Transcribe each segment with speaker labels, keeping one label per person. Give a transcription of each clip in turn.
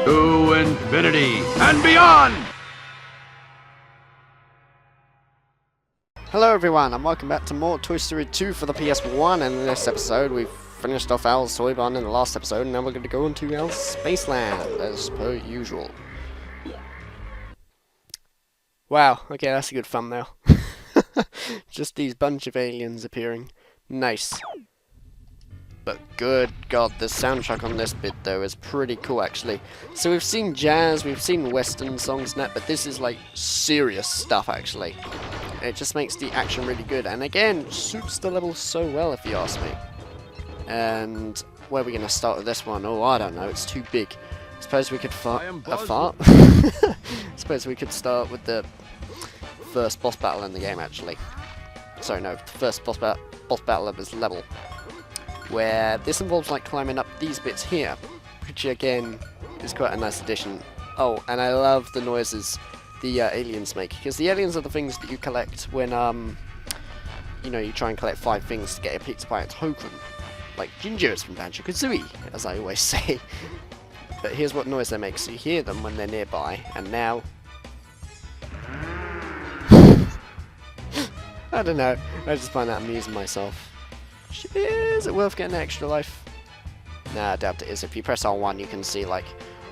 Speaker 1: To infinity and beyond!
Speaker 2: Hello everyone, and welcome back to more Toy Story 2 for the PS1, and in this episode we've finished off Al's Toy Barn in the last episode, and now we're going to go on to Al's Spaceland, as per usual. Wow, okay, that's a good thumbnail. Just these bunch of aliens appearing. Nice. But good god, the soundtrack on this bit though is pretty cool actually. So we've seen jazz, we've seen western songs and that, but this is like serious stuff actually. It just makes the action really good, and again, suits the level so well if you ask me. And where are we going to start with this one? Oh, I don't know, it's too big. Suppose we could fart? Suppose we could start with the first boss battle in the game actually. Sorry, no, the first boss battle of this level. Where this involves like climbing up these bits here, which again is quite a nice addition. Oh, and I love the noises the aliens make, because the aliens are the things that you collect when you know, you try and collect 5 things to get a pizza pie and token, like Gingers from Banjo-Kazooie, as I always say. But here's what noise they make, so you hear them when they're nearby, and now I don't know, I just find that amusing myself. Is it worth getting an extra life? Nah, I doubt it is. If you press R1 you can see like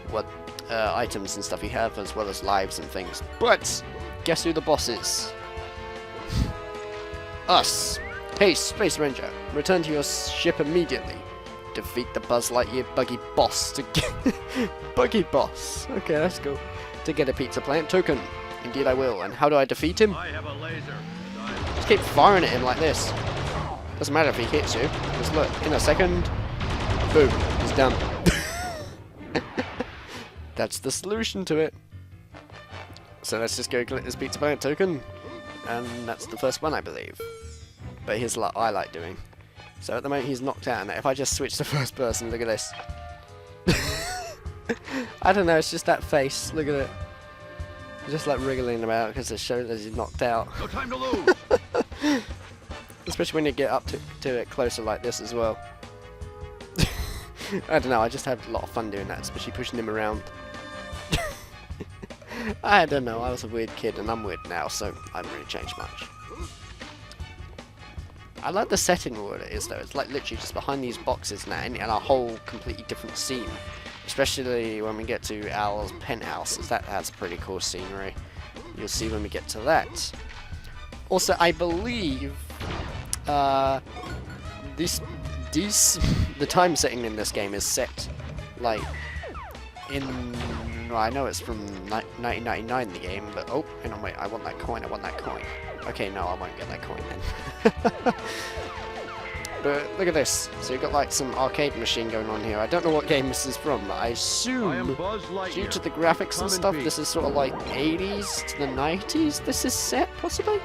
Speaker 2: what items and stuff you have, as well as lives and things. But guess who the boss is? Us! Hey, Space Ranger, return to your ship immediately. Defeat the Buzz Lightyear Buggy Boss to get Buggy Boss. Okay, let's go. To get a pizza plant token. Indeed I will. And how do I defeat him?
Speaker 1: I have a laser.
Speaker 2: Just keep firing at him like this. Doesn't matter if he hits you, because look, in a second, boom, he's done. That's the solution to it. So let's just go collect this pizza plant token, and that's the first one I believe. But here's what I like doing. So at the moment he's knocked out, and if I just switch to first person, look at this. I don't know, it's just that face, look at it. Just like wriggling about because it shows that he's knocked out.
Speaker 1: No time to lose!
Speaker 2: Especially when you get up to it closer like this as well. I don't know, I just have a lot of fun doing that, especially pushing him around. I don't know, I was a weird kid and I'm weird now, so I haven't really changed much. I like the setting where it is though, it's like literally just behind these boxes now, and a whole completely different scene. Especially when we get to Al's penthouse, as that has pretty cool scenery. You'll see when we get to that. Also, I believe the time setting in this game is set like in, well, I know it's from 1999 the game, but oh, hang on, wait, I want that coin, Okay, no, I won't get that coin then. But look at this, so you've got like some arcade machine going on here. I don't know what game this is from, but I assume due to the graphics and stuff, this is sort of like 80s to the 90s this is set, possibly?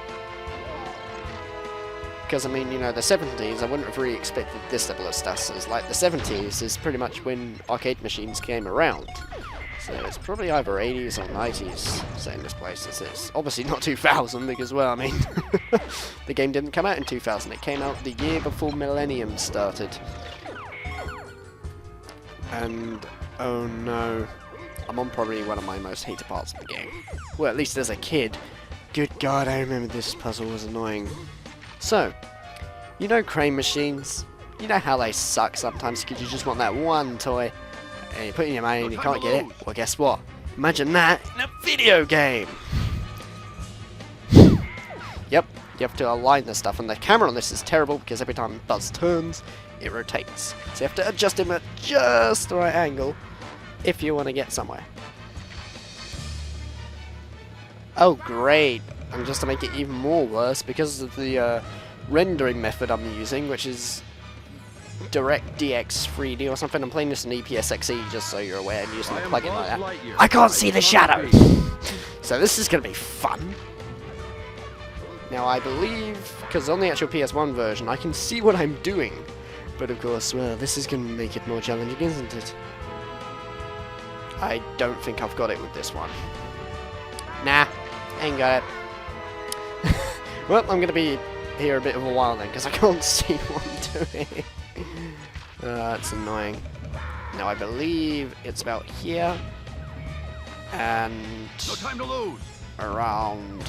Speaker 2: Because, I mean, you know, the 70s, I wouldn't have really expected this level of stats. Like, the 70s is pretty much when arcade machines came around. So it's probably either 80s or 90s set in this place. It's obviously not 2000, because, well, I mean, the game didn't come out in 2000. It came out the year before Millennium started. And, oh no, I'm on probably one of my most hated parts of the game. Well, at least as a kid. Good God, I remember this puzzle was annoying. So, you know crane machines? You know how they suck sometimes because you just want that one toy and you put in your money and you can't get it? Well, guess what? Imagine that in a video game! Yep, you have to align the stuff, and the camera on this is terrible because every time Buzz turns, it rotates. So you have to adjust him at just the right angle if you want to get somewhere. Oh, great! And just to make it even more worse, because of the rendering method I'm using, which is DirectDX 3D or something, I'm playing this in EPSXE, just so you're aware, and using the plugin like that. I can't see the shadows! So this is going to be fun. Now I believe, because on the actual PS1 version, I can see what I'm doing. But of course, well, this is going to make it more challenging, isn't it? I don't think I've got it with this one. Nah, ain't got it. Well, I'm going to be here a bit of a while then, because I can't see what I'm doing. That's annoying. Now I believe it's about here. And
Speaker 1: No time to lose.
Speaker 2: around.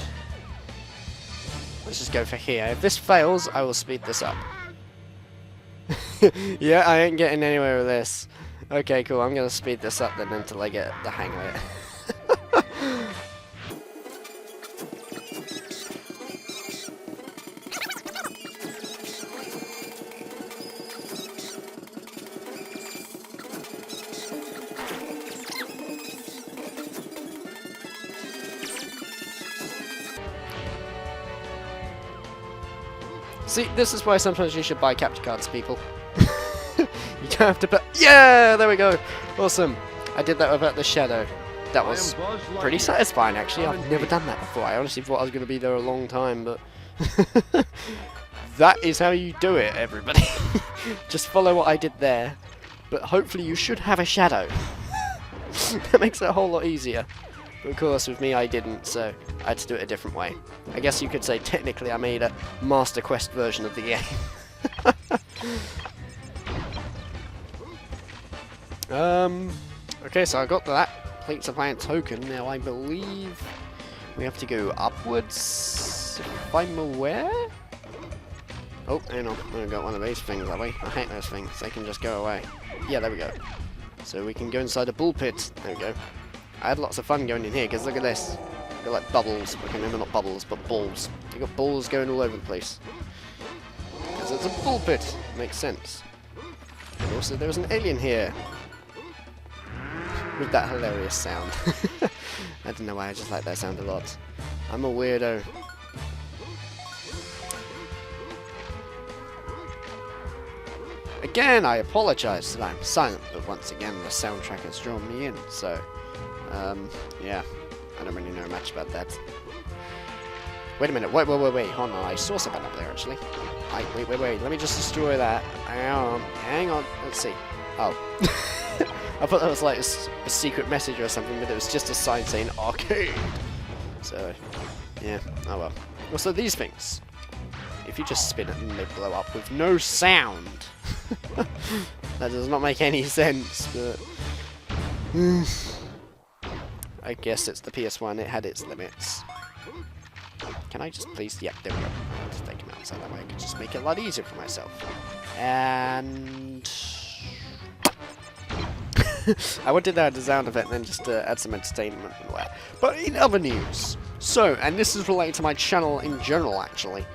Speaker 2: Let's just go for here. If this fails, I will speed this up. Yeah, I ain't getting anywhere with this. Okay, cool. I'm gonna speed this up then until I get the hang of it. See, this is why sometimes you should buy capture cards, people. You don't have to put... Yeah, there we go. Awesome. I did that without the shadow. That was pretty satisfying, actually. I've never done that before. I honestly thought I was going to be there a long time, but... That is how you do it, everybody. Just follow what I did there. But hopefully you should have a shadow. That makes it a whole lot easier. But of course, with me, I didn't, so I had to do it a different way. I guess you could say, technically, I made a Master Quest version of the game. Okay, so I got that. Complete supply token. Now, I believe we have to go upwards, if I'm aware. Oh, hang on. I got one of these things, have we? I hate those things. They can just go away. Yeah, there we go. So we can go inside a bull pit. There we go. I had lots of fun going in here, because look at this. They're like bubbles. Okay, maybe not bubbles, but balls. You got balls going all over the place. Because it's a bull pit. Makes sense. And also, there was an alien here. With that hilarious sound. I don't know why, I just like that sound a lot. I'm a weirdo. Again, I apologise that I'm silent, but once again, the soundtrack has drawn me in, so... yeah, I don't really know much about that. Wait a minute, wait, hold on, I saw something up there, actually. Wait, let me just destroy that. Hang on, let's see. Oh. I thought that was like a secret message or something, but it was just a sign saying arcade. So, yeah, oh well. Also, these things. If you just spin it and they blow up with no sound. That does not make any sense, but... I guess it's the PS1, it had its limits. Can I just please... Yep, there we go. I'll just take him outside that way. I can just make it a lot easier for myself. And... I wanted to add a sound effect and then just to add some entertainment and that. But in other news, so, and this is related to my channel in general, actually.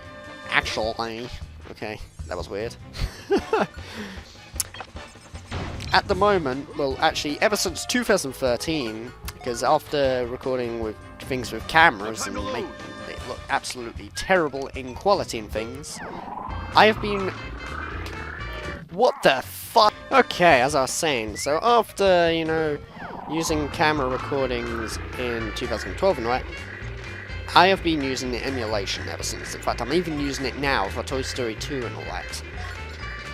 Speaker 2: Okay, that was weird. At the moment, well, actually, ever since 2013, because after recording with things with cameras and making it look absolutely terrible in quality and things, I have been... What the fuck? Okay, as I was saying, so after, you know, using camera recordings in 2012 and what, I have been using the emulation ever since. In fact, I'm even using it now for Toy Story 2 and all that.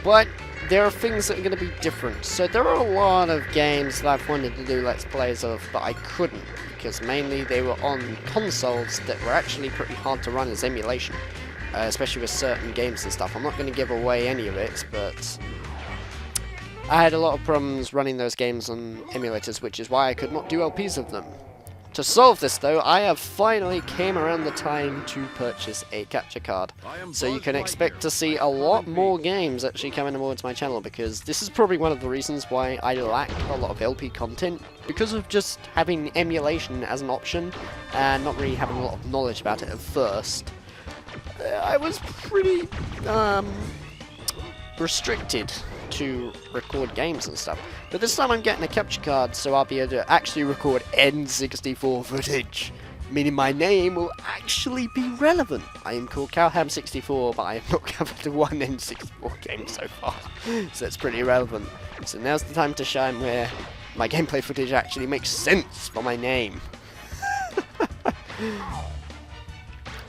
Speaker 2: But there are things that are going to be different. So there are a lot of games that I've wanted to do Let's Plays of, but I couldn't, because mainly they were on consoles that were actually pretty hard to run as emulation. Especially with certain games and stuff. I'm not going to give away any of it, but I had a lot of problems running those games on emulators, which is why I could not do LPs of them. To solve this, though, I have finally came around the time to purchase a capture card. So you can expect to see a lot more games actually coming towards my channel, because this is probably one of the reasons why I lack a lot of LP content, because of just having emulation as an option, and not really having a lot of knowledge about it at first. I was pretty restricted to record games and stuff. But this time I'm getting a capture card, so I'll be able to actually record N64 footage. Meaning my name will actually be relevant. I am called Calham64, but I have not covered one N64 game so far. So it's pretty relevant. So now's the time to shine where my gameplay footage actually makes sense for my name.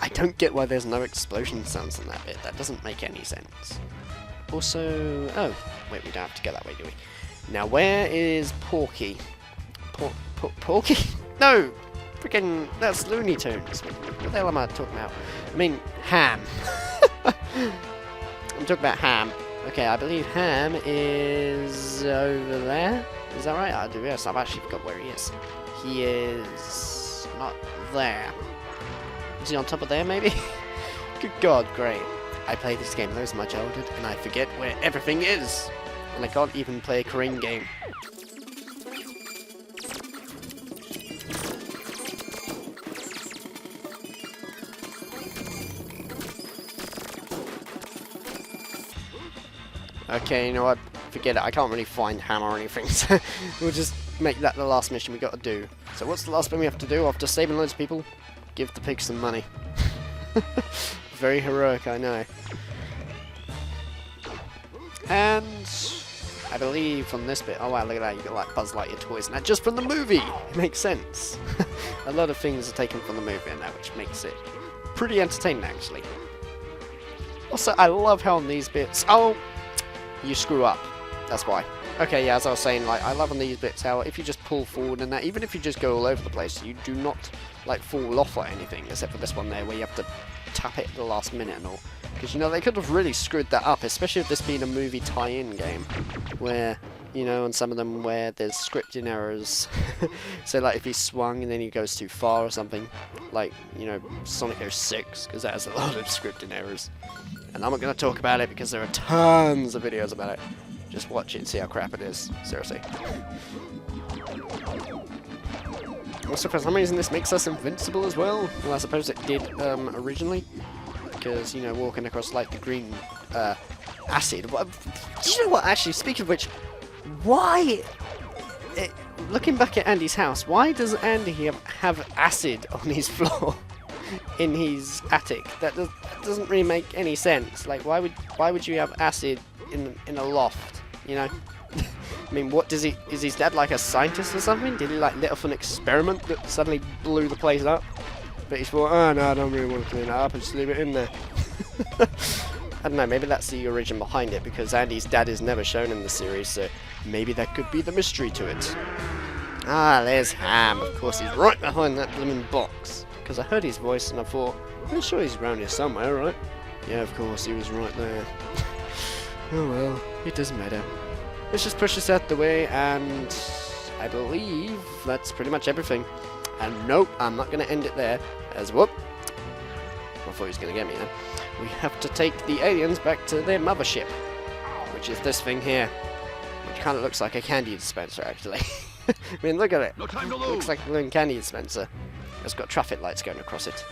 Speaker 2: I don't get why there's no explosion sounds in that bit. That doesn't make any sense. Also... Oh, wait, we don't have to go that way, do we? Now, where is Porky? Porky? No! Freaking... That's Looney Tunes. What the hell am I talking about? I mean, Ham. I'm talking about Ham. Okay, I believe Ham is over there. Is that right? I do, yes, I've actually forgot where he is. He is not there. Is he on top of there, maybe? Good God, great. I played this game most of my childhood, and I forget where everything is. And I can't even play a Korean game. Okay, you know what? Forget it. I can't really find Ham or anything, so we'll just make that the last mission we got to do. So what's the last thing we have to do after saving loads of people? Give the pig some money. Very heroic, I know. And I believe from this bit, oh wow, look at that, you got like Buzz Lightyear toys now, just from the movie! It makes sense. A lot of things are taken from the movie now, which makes it pretty entertaining actually. Also, I love how on these bits, oh, you screw up, that's why. Okay, yeah, as I was saying, like, I love on these bits how if you just pull forward and that, even if you just go all over the place, you do not, like, fall off or anything, except for this one there where you have to tap it at the last minute and all. Because, you know, they could have really screwed that up, especially if this being a movie tie-in game, where, you know, on some of them where there's scripting errors. So, like, if he swung and then he goes too far or something, like, you know, Sonic 06, because that has a lot of scripting errors. And I'm not going to talk about it because there are tons of videos about it. Just watch it and see how crap it is. Seriously. Also, for some reason, this makes us invincible as well. Well, I suppose it did originally. Because, you know, walking across, like, the green acid. Do you know what, actually, speaking of which, why... looking back at Andy's house, why does Andy have acid on his floor in his attic? That doesn't really make any sense. Like, why would you have acid in a loft? You know, I mean, what does he? Is his dad like a scientist or something? Did he like let off an experiment that suddenly blew the place up? But he thought, oh no, I don't really want to clean it up, and just leave it in there. I don't know. Maybe that's the origin behind it, because Andy's dad is never shown in the series, so maybe that could be the mystery to it. Ah, there's Ham. Of course, he's right behind that blooming box. Because I heard his voice and I thought, I'm sure he's around here somewhere, right? Yeah, of course, he was right there. Oh well, it doesn't matter. Let's just push this out the way, and I believe that's pretty much everything. And nope, I'm not going to end it there, as whoop. I thought he was going to get me then. We have to take the aliens back to their mothership, which is this thing here, which kind of looks like a candy dispenser, actually. I mean, look at it.
Speaker 1: No time to lose.
Speaker 2: Looks like a balloon candy dispenser. It's got traffic lights going across it.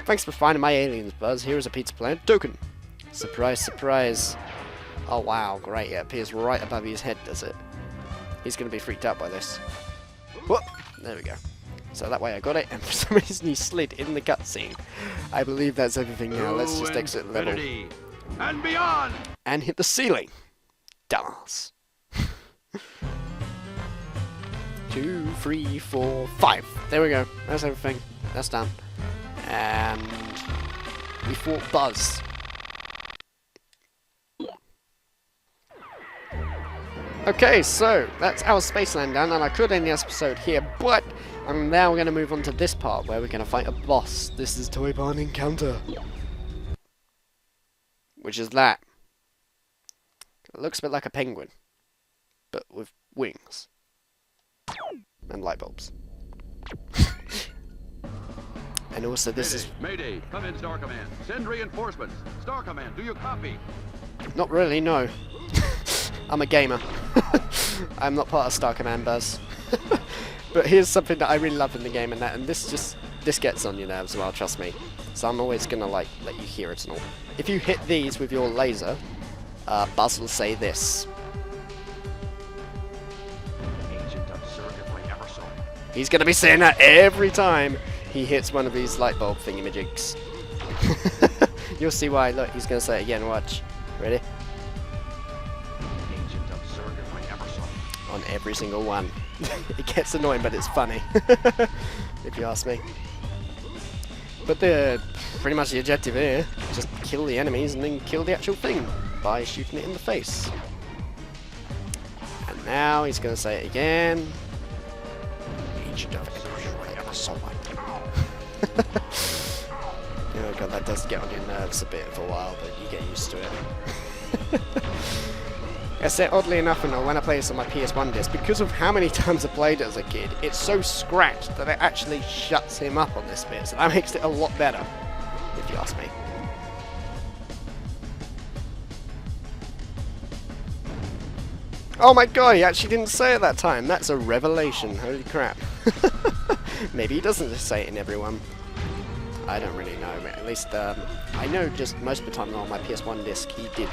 Speaker 2: Thanks for finding my aliens, Buzz. Here is a Pizza Planet token. Surprise, surprise. Oh wow, great. It appears right above his head, does it? He's going to be freaked out by this. Whoop! There we go. So that way I got it, and for some reason he slid in the cutscene. I believe that's everything now. Let's just exit the level.
Speaker 1: Infinity and beyond!
Speaker 2: And hit the ceiling. Dumbass. 2, 3, 4, 5. There we go. That's everything. That's done. And we fought Buzz. Okay, so that's our Spaceland done, and I could end the episode here, but I'm now going to move on to this part where we're going to fight a boss. This is Toy Barn Encounter, which is that. It looks a bit like a penguin, but with wings and light bulbs. And also this is...
Speaker 1: Mayday, come in, Star Command. Send reinforcements. Star Command, do you copy?
Speaker 2: Not really, no. I'm a gamer. I'm not part of Star Command, Buzz. But here's something that I really love in the game, and this gets on your nerves as well, trust me. So I'm always gonna like let you hear it and all. If you hit these with your laser, Buzz will say this.
Speaker 1: Ancient absurd if I ever saw it.
Speaker 2: He's gonna be saying that every time he hits one of these light bulb thingamajigs. You'll see why. Look, he's gonna say it again. Watch. Ready?
Speaker 1: Ancient absurd if I ever saw it.
Speaker 2: On every single one. It gets annoying, but it's funny. If you ask me. But pretty much the objective here, just kill the enemies and then kill the actual thing by shooting it in the face. And now he's going to say it again. Ancient of every I ever saw one. Oh god, but that does get on your nerves a bit for a while, but you get used to it. I say, oddly enough, when I play this on my PS1 disc, because of how many times I played it as a kid, it's so scratched that it actually shuts him up on this bit, so that makes it a lot better, if you ask me. Oh my god, he actually didn't say it that time. That's a revelation. Holy crap. Maybe he doesn't just say it in every one. I don't really know. At least, I know just most of the time on my PS1 disc, he did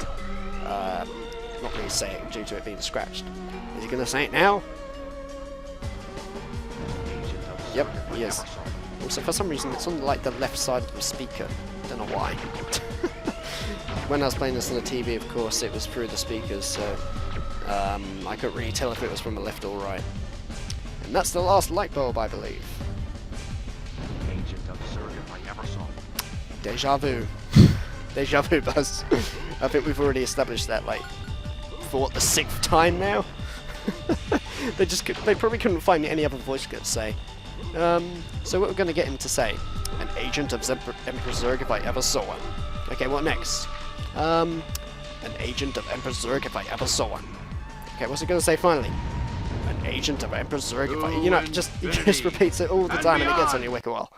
Speaker 2: not really say it due to it being scratched. Is he going to say it now? Yep, he is. Also, for some reason, it's on like the left side of the speaker. Don't know why. When I was playing this on the TV, of course, it was through the speakers, so I couldn't really tell if it was from the left or right. And that's the last light bulb, I believe. Deja vu. Deja vu, Buzz. I think we've already established that, like, for what, the 6th time now? They probably couldn't find any other voice to say. So what we're going to get him to say? An agent of Emperor Zurg if I ever saw one. Okay, what next? An agent of Emperor Zurg if I ever saw one. Okay, what's it going to say finally? An agent of Emperor Zurg if I... You know, he just repeats it all the time and it gets on your wick a while.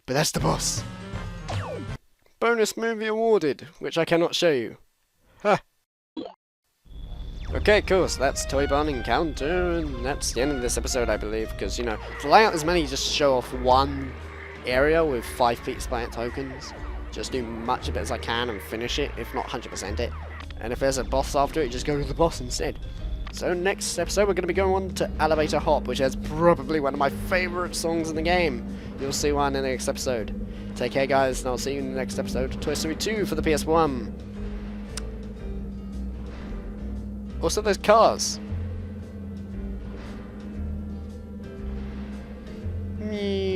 Speaker 2: But that's the boss. Bonus movie awarded, which I cannot show you. Huh. Okay, cool, so that's Toy Barn Encounter, and that's the end of this episode, I believe, because, you know, the layout is mainly just show off one area with 5 feet span tokens. Just do much of it as I can and finish it, if not 100% it. And if there's a boss after it, just go to the boss instead. So next episode, we're going to be going on to Elevator Hop, which is probably one of my favourite songs in the game. You'll see one in the next episode. Take care, guys, and I'll see you in the next episode of Toy Story 2 for the PS1. Also, there's cars. Meow.